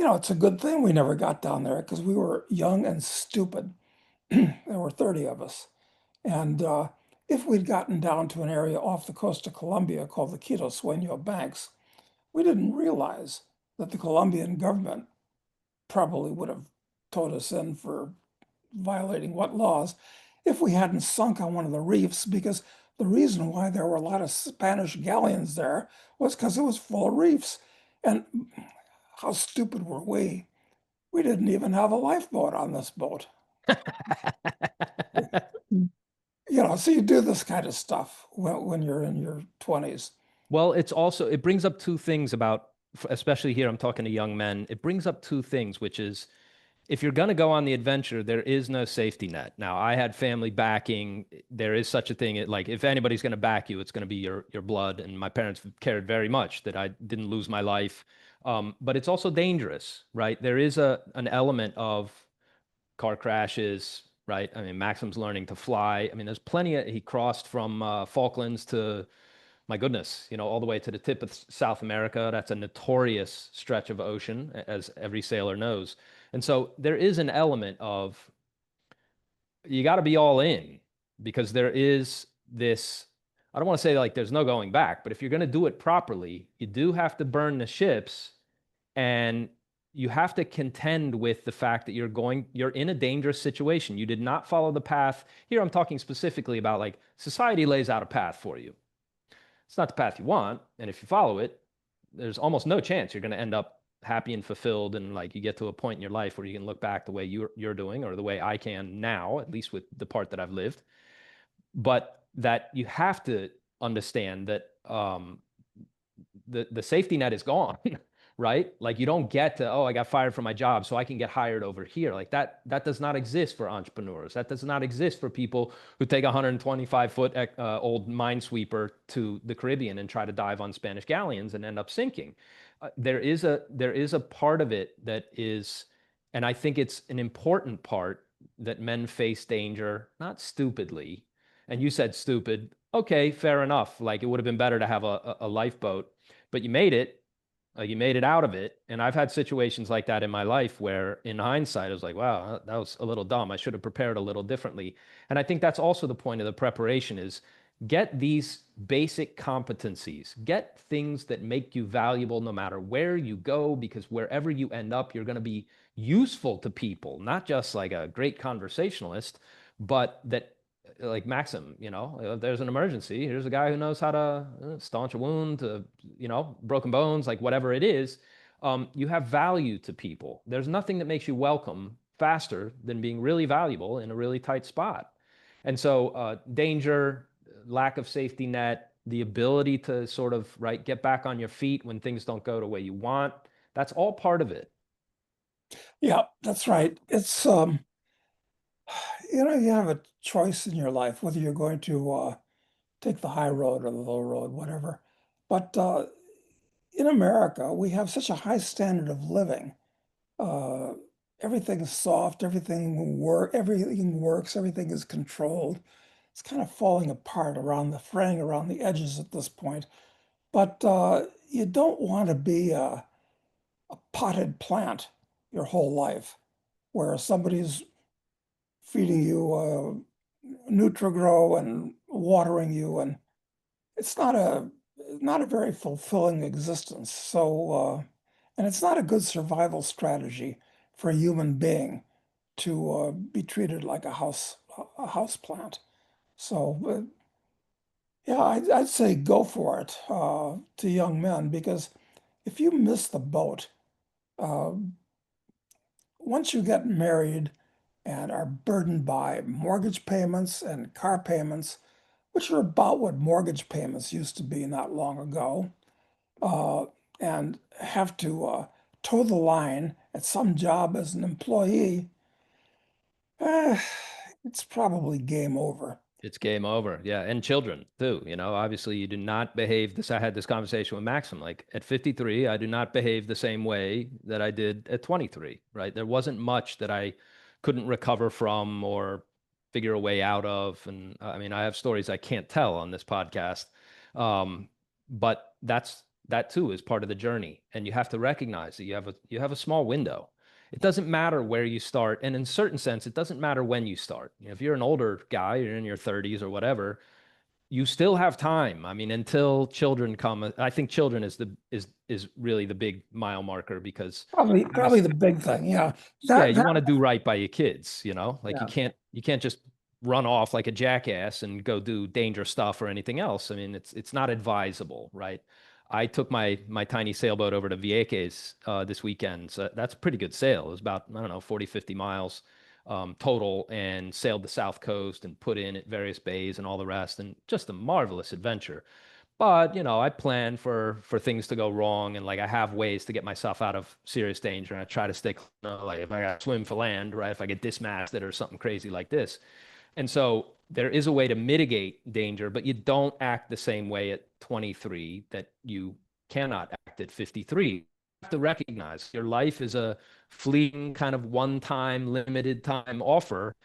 it's a good thing we never got down there because we were young and stupid. There were 30 of us. And if we'd gotten down to an area off the coast of Colombia called the Quito Sueño Banks, we didn't realize that the Colombian government probably would have towed us in for violating what laws if we hadn't sunk on one of the reefs, because the reason why there were a lot of Spanish galleons there was because it was full of reefs. And how stupid were we? We didn't even have a lifeboat on this boat. So you do this kind of stuff when you're in your 20s. Well, it brings up two things about, especially here, I'm talking to young men. It brings up two things, which is if you're going to go on the adventure, there is no safety net. Now, I had family backing. There is such a thing. Like if anybody's going to back you, it's going to be your blood. And my parents cared very much that I didn't lose my life. But it's also dangerous, right? There is an element of car crashes, right? I mean, Maxim's learning to fly. I mean, there's he crossed from Falklands to, my goodness, all the way to the tip of South America. That's a notorious stretch of ocean, as every sailor knows. And so there is an element of you got to be all in because there is this. I don't want to say like there's no going back, but if you're going to do it properly, you do have to burn the ships and you have to contend with the fact that you're in a dangerous situation. You did not follow the path. Here I'm talking specifically about like society lays out a path for you. It's not the path you want. And if you follow it, there's almost no chance you're going to end up happy and fulfilled. And like you get to a point in your life where you can look back the way you're doing or the way I can now, at least with the part that I've lived. But that you have to understand that the safety net is gone. Right? Like you don't get to, oh, I got fired from my job, so I can get hired over here. Like that does not exist for entrepreneurs. That does not exist for people who take a 125-foot old minesweeper to the Caribbean and try to dive on Spanish galleons and end up sinking. There is a part of it that is, and I think it's an important part that men face danger, not stupidly. And you said stupid. Okay, fair enough. Like it would have been better to have a lifeboat, but you made it. You made it out of it. And I've had situations like that in my life where in hindsight, I was like, wow, that was a little dumb. I should have prepared a little differently. And I think that's also the point of the preparation is get these basic competencies, get things that make you valuable no matter where you go, because wherever you end up, you're going to be useful to people, not just like a great conversationalist, but that like Maxim, if there's an emergency, here's a guy who knows how to staunch a wound, broken bones, like whatever it is. You have value to people. There's nothing that makes you welcome faster than being really valuable in a really tight spot. And so danger, lack of safety net, the ability to sort of, right, get back on your feet when things don't go the way you want, that's all part of it. Yeah, that's right. It's you have a choice in your life whether you're going to take the high road or the low road, whatever. But in America, we have such a high standard of living. Uh, everything's soft, everything works, everything is controlled. It's kind of falling apart fraying around the edges at this point. But you don't want to be a potted plant your whole life, where somebody's feeding you Nutrigrow and watering you, and it's not a very fulfilling existence. So, and it's not a good survival strategy for a human being to be treated like a house plant. So, yeah, I'd say go for it to young men, because if you miss the boat, uh, once you get married and are burdened by mortgage payments and car payments, which are about what mortgage payments used to be not long ago, uh, and have to toe the line at some job as an employee, eh, it's probably game over. It's game over. Yeah. And children too. Obviously you do not behave this. I had this conversation with Maxim. Like at 53, I do not behave the same way that I did at 23, right? There wasn't much that I couldn't recover from or figure a way out of. And I mean, I have stories I can't tell on this podcast. But that too is part of the journey. And you have to recognize that you have a small window. It doesn't matter where you start. And in a certain sense, it doesn't matter when you start. If you're an older guy, you're in your 30s or whatever, you still have time. I mean, until children come, I think children is really the big mile marker, because Probably the big thing. Yeah. yeah, That you that want to do right by your kids, like yeah. you can't just run off like a jackass and go do dangerous stuff or anything else. I mean, it's not advisable, right? I took my tiny sailboat over to Vieques this weekend. So that's a pretty good sail. It was about, I don't know, 40, 50 miles total, and sailed the South Coast and put in at various bays and all the rest, and just a marvelous adventure. But, I plan for things to go wrong, and like I have ways to get myself out of serious danger, and I try to stay, like if I got to swim for land, right? If I get dismasted or something crazy like this. And so there is a way to mitigate danger, but you don't act the same way at 23 that you cannot act at 53. You have to recognize your life is a fleeting kind of one-time, limited time offer.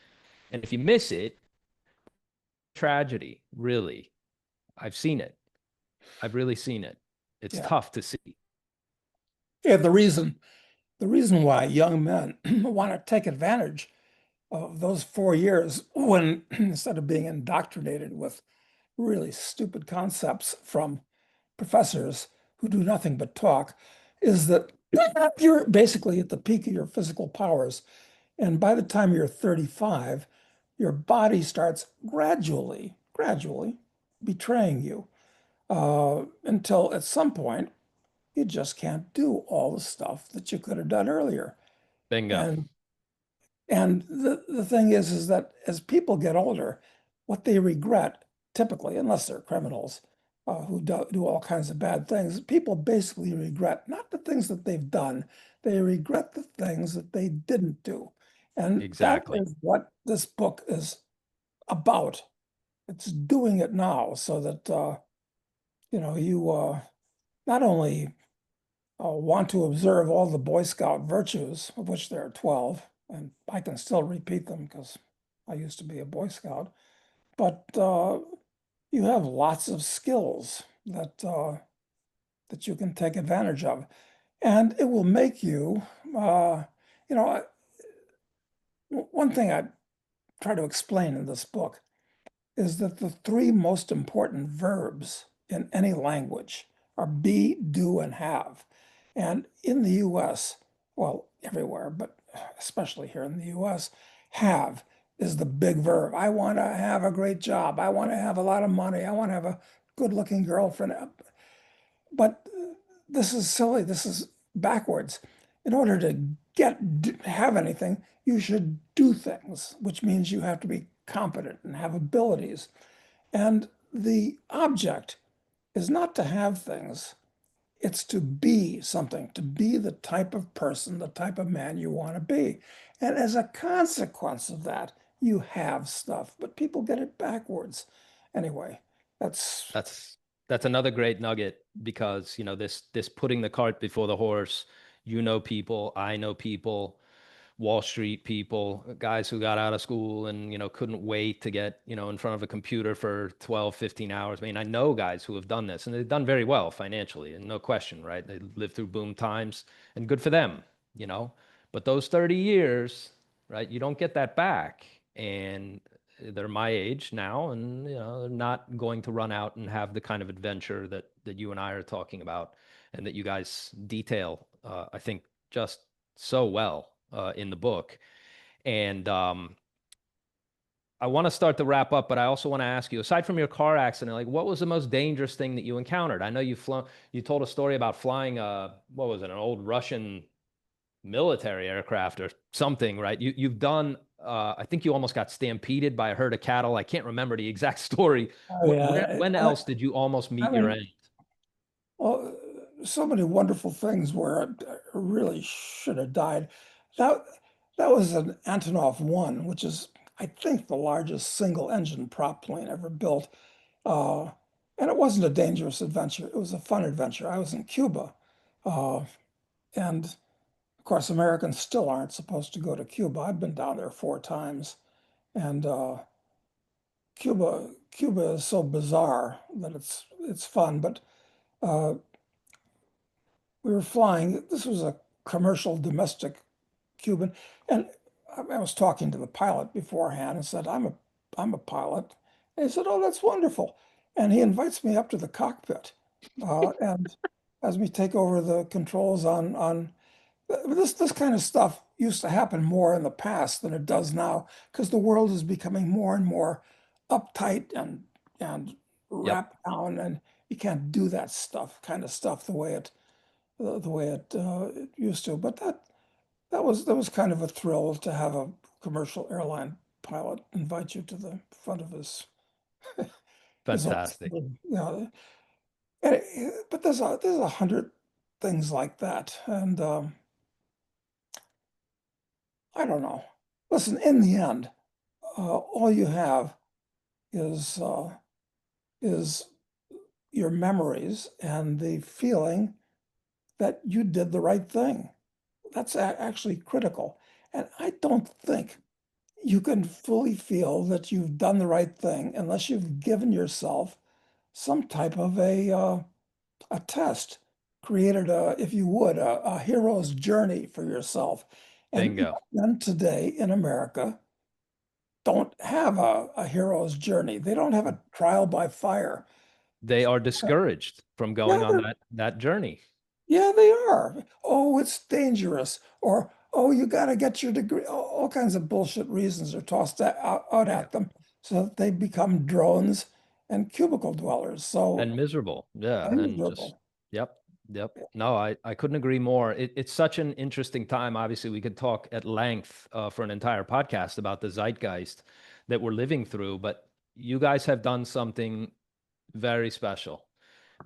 And if you miss it, tragedy, really. I've seen it. I've really seen it. It's Yeah. tough to see. Yeah, the reason why young men want to take advantage of those 4 years when instead of being indoctrinated with really stupid concepts from professors who do nothing but talk, is that you're basically at the peak of your physical powers. And by the time you're 35, your body starts gradually betraying you until at some point you just can't do all the stuff that you could have done earlier. Bingo. And the thing is that as people get older, what they regret, typically, unless they're criminals who do all kinds of bad things, people basically regret not the things that they've done, they regret the things that they didn't do. And that Exactly. is what this book is about. It's doing it now so that you not only want to observe all the Boy Scout virtues, of which there are 12, and I can still repeat them because I used to be a Boy Scout, but you have lots of skills that you can take advantage of. And it will make you, you know, one thing I try to explain in this book is that the three most important verbs in any language are be, do, and have. And in the US, well, everywhere, but especially here in the US, have is the big verb. I want to have a great job. I want to have a lot of money. I want to have a good looking girlfriend. But this is silly. This is backwards. In order to have anything, you should do things, which means you have to be competent and have abilities. And the object is not to have things, it's to be something, to be the type of person, the type of man you want to be. And as a consequence of that, you have stuff, but people get it backwards. Anyway, that's That's that's another great nugget, because this putting the cart before the horse. People, I know people. Wall Street people, guys who got out of school and, couldn't wait to get, in front of a computer for 12, 15 hours. I mean, I know guys who have done this and they've done very well financially, and no question, right? They lived through boom times, and good for them, you know. But those 30 years, right, you don't get that back. And they're my age now, and they're not going to run out and have the kind of adventure that you and I are talking about, and that you guys detail, I think, just so well in the book. And I want to start to wrap up, but I also want to ask you, aside from your car accident, like, what was the most dangerous thing that you encountered? I know you told a story about flying what was it, an old Russian military aircraft or something, right? You've done, I think you almost got stampeded by a herd of cattle. I can't remember the exact story. Oh, yeah. When else did you almost I meet your mean, end? well, so many wonderful things where I really should have died. That that was an Antonov 1, which is, I think, the largest single engine prop plane ever built. Uh, and it wasn't a dangerous adventure. It was a fun adventure. I was in Cuba. Uh, and of course, Americans still aren't supposed to go to Cuba. I've been down there 4 times. And Cuba is so bizarre that it's fun. But uh, we were flying. This was a commercial domestic Cuban, and I was talking to the pilot beforehand and said, I'm a pilot." And he said, "Oh, that's wonderful." And he invites me up to the cockpit, and has me take over the controls on this kind of stuff used to happen more in the past than it does now, because the world is becoming more and more uptight and Yep. wrapped down, and you can't do that kind of stuff the way it used to. But that was kind of a thrill to have a commercial airline pilot invite you to the front of his own, Fantastic. but there's 100 things like that, and I don't know. Listen, in the end, all you have is is your memories and the feeling that you did the right thing. That's actually critical. And I don't think you can fully feel that you've done the right thing unless you've given yourself some type of a test, created if you would, a hero's journey for yourself. And Bingo. men today in America don't have a hero's journey. They don't have a trial by fire. They are discouraged from going Yeah, on that journey. yeah, they are. Oh, it's dangerous. Or, oh, you got to get your degree. All kinds of bullshit reasons are tossed out Yeah. at them so that they become drones and cubicle dwellers. So, And miserable. Yeah. and And just, miserable. yep. Yep. No, I couldn't agree more. It's such an interesting time. Obviously, we could talk at length for an entire podcast about the zeitgeist that we're living through, but you guys have done something very special,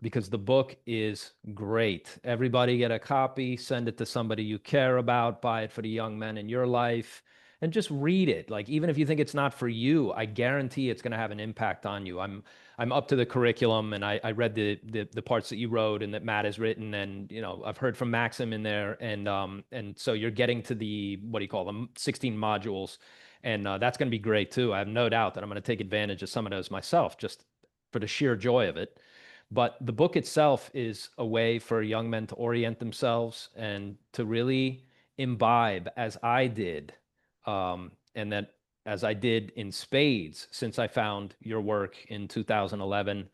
because the book is great. Everybody get a copy, send it to somebody you care about, buy it for the young men in your life, and just read it. Like, even if you think it's not for you, I guarantee it's going to have an impact on you. I'm up to the curriculum, and I read the parts that you wrote and that Matt has written, and I've heard from Maxim in there, and so you're getting to the, what do you call them, 16 modules, and that's going to be great too. I have no doubt that I'm going to take advantage of some of those myself, just for the sheer joy of it. But the book itself is a way for young men to orient themselves and to really imbibe, as I did, and that as I did in spades since I found your work in 2011.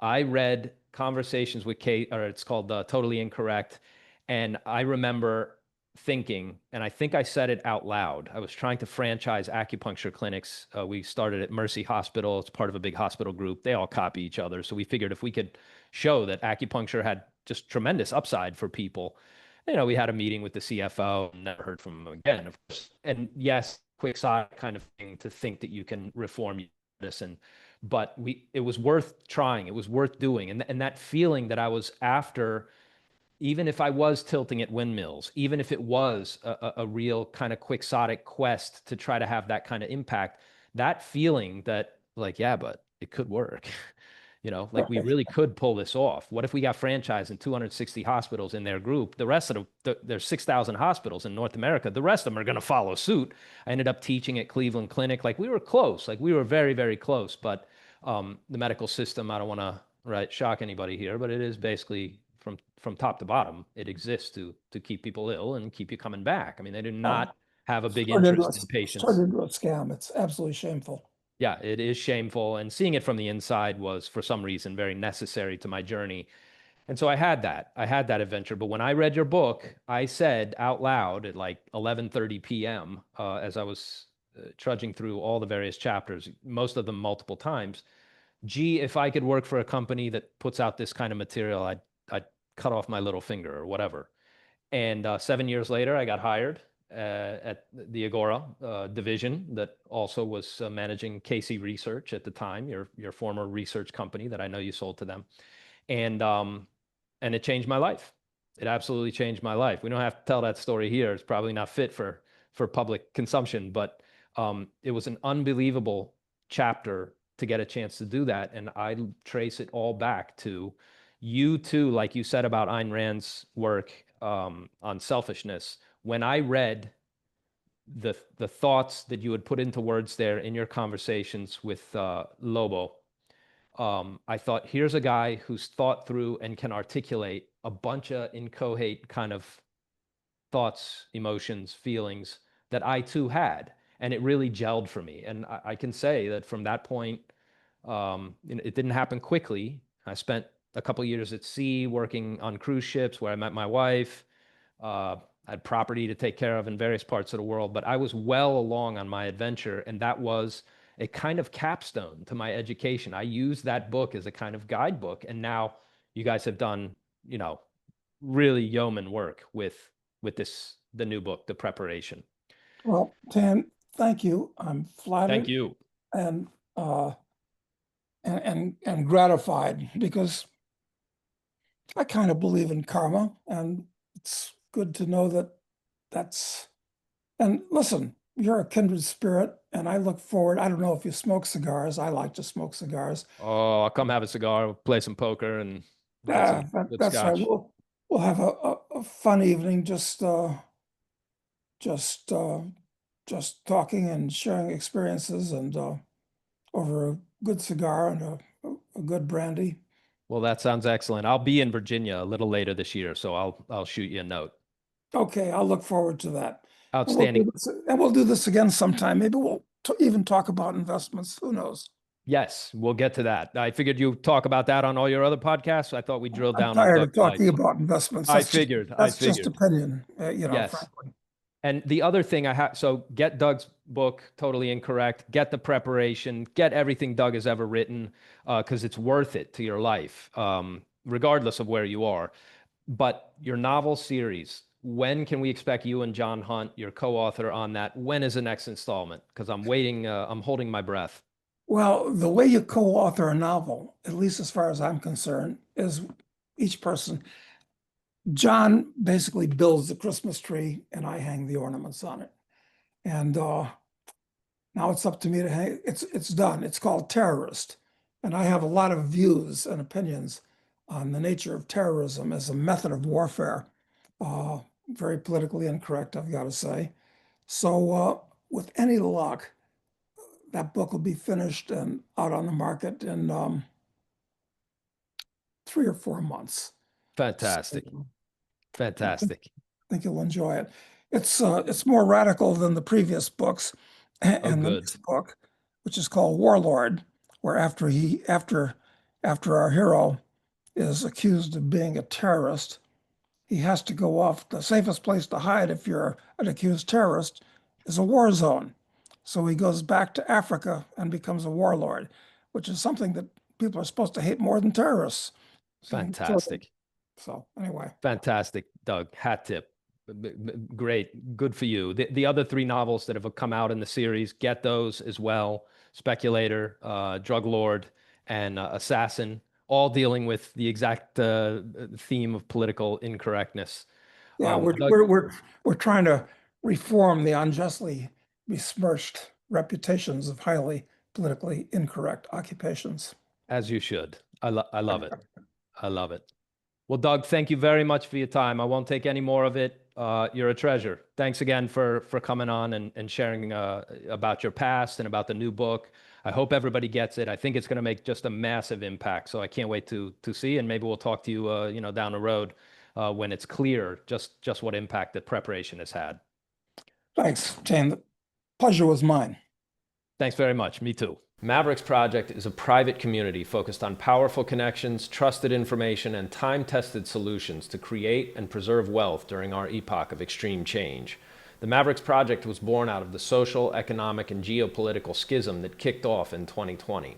I read Conversations with Kate, or it's called Totally Incorrect. And I remember thinking, and I think I said it out loud. I was trying to franchise acupuncture clinics. We started at Mercy Hospital. It's part of a big hospital group. They all copy each other. So we figured if we could show that acupuncture had just tremendous upside for people. We had a meeting with the CFO, never heard from him again, of course. And yes, quick side kind of thing to think that you can reform medicine. But it was worth trying. It was worth doing. And that feeling that I was after, even if I was tilting at windmills, even if it was a real kind of quixotic quest to try to have that kind of impact, that feeling that, like, yeah, but it could work. Like we really could pull this off. What if we got franchised in 260 hospitals in their group? The rest of there's 6,000 hospitals in North America. The rest of them are going to follow suit. I ended up teaching at Cleveland Clinic. Like we were close. Like we were very, very close. But the medical system, I don't want to shock anybody here, but it is basically from top to bottom. It exists to keep people ill and keep you coming back. I mean, they do not have a big interest in patients. Turned into a scam. It's absolutely shameful. Yeah, it is shameful. And seeing it from the inside was, for some reason, very necessary to my journey. And so I had that adventure. But when I read your book, I said out loud at like 11:30 p.m. As I was trudging through all the various chapters, most of them multiple times, gee, if I could work for a company that puts out this kind of material, I'd cut off my little finger or whatever. And 7 years later, I got hired at the Agora division that also was managing Casey Research at the time, your former research company that I know you sold to them. And it changed my life. It absolutely changed my life. We don't have to tell that story here. It's probably not fit for public consumption, but it was an unbelievable chapter to get a chance to do that. And I trace it all back to you too, like you said about Ayn Rand's work on selfishness. When I read the thoughts that you had put into words there in your conversations with Lobo, I thought, here's a guy who's thought through and can articulate a bunch of inchoate kind of thoughts, emotions, feelings that I too had. And it really gelled for me. And I can say that from that point, it didn't happen quickly. I spent a couple of years at sea working on cruise ships where I met my wife. I had property to take care of in various parts of the world, but I was well along on my adventure. And that was a kind of capstone to my education. I used that book as a kind of guidebook. And now you guys have done, really yeoman work with the new book, The Preparation. Well, Tan, thank you. I'm flattered. Thank you. And gratified, because I kind of believe in karma, and it's good to know that's, and listen, you're a kindred spirit, and I look forward. I don't know if you smoke cigars. I like to smoke cigars. Oh, I'll come have a cigar, play some poker, and get some good That's right. scotch. We'll have a fun evening, just talking and sharing experiences, and over a good cigar and a good brandy. Well, that sounds excellent. I'll be in Virginia a little later this year, so I'll shoot you a note. Okay, I'll look forward to that. Outstanding. And we'll do this again sometime. Maybe we'll even talk about investments. Who knows? Yes, we'll get to that. I figured you talk about that on all your other podcasts. I thought we drilled down I'm tired on of talking about investments. I figured. That's just opinion, Yes. frankly. And the other thing I have, so get Doug's book, Totally Incorrect, get The Preparation, get everything Doug has ever written, because it's worth it to your life, regardless of where you are. But your novel series, when can we expect you and John Hunt, your co-author, on that? When is the next installment? Because I'm waiting, I'm holding my breath. Well, the way you co-author a novel, at least as far as I'm concerned, is each person. John basically builds the Christmas tree, and I hang the ornaments on it. And now it's up to me to hang. It's done. It's called Terrorist, and I have a lot of views and opinions on the nature of terrorism as a method of warfare. Very politically incorrect, I've got to say. So with any luck, that book will be finished and out on the market in 3 or 4 months. Fantastic. Fantastic. I think you'll enjoy it. It's more radical than the previous books. And the next book, which is called Warlord, where after our hero is accused of being a terrorist, he has to go off. The safest place to hide if you're an accused terrorist is a war zone. So he goes back to Africa and becomes a warlord, which is something that people are supposed to hate more than terrorists. Fantastic. So anyway. Fantastic, Doug. Hat tip. Great. Good for you. The other 3 novels that have come out in the series, get those as well. Speculator, Drug Lord, and Assassin, all dealing with the exact theme of political incorrectness. Yeah, we're trying to reform the unjustly besmirched reputations of highly politically incorrect occupations. As you should. I love it. I love it. Well, Doug, thank you very much for your time. I won't take any more of it. You're a treasure. Thanks again for coming on and sharing about your past and about the new book. I hope everybody gets it. I think it's going to make just a massive impact. So I can't wait to see, and maybe we'll talk to you, down the road when it's clear just what impact the preparation has had. Thanks, Jane. The pleasure was mine. Thanks very much. Me too. Mavericks Project is a private community focused on powerful connections, trusted information, and time-tested solutions to create and preserve wealth during our epoch of extreme change. The Mavericks Project was born out of the social, economic, and geopolitical schism that kicked off in 2020.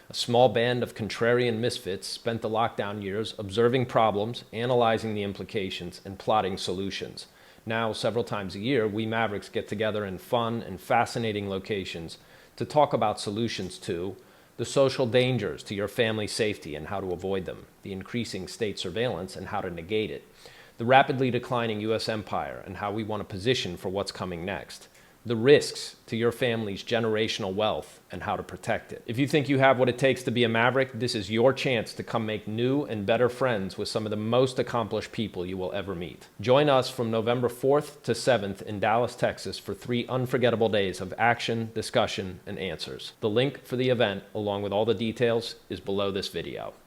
A small band of contrarian misfits spent the lockdown years observing problems, analyzing the implications, and plotting solutions. Now, several times a year, we Mavericks get together in fun and fascinating locations to talk about solutions to the social dangers to your family's safety and how to avoid them, the increasing state surveillance and how to negate it, the rapidly declining U.S. empire and how we want to position for what's coming next, the risks to your family's generational wealth and how to protect it. If you think you have what it takes to be a Maverick, this is your chance to come make new and better friends with some of the most accomplished people you will ever meet. Join us from November 4th to 7th in Dallas, Texas for 3 unforgettable days of action, discussion, and answers. The link for the event, along with all the details, is below this video.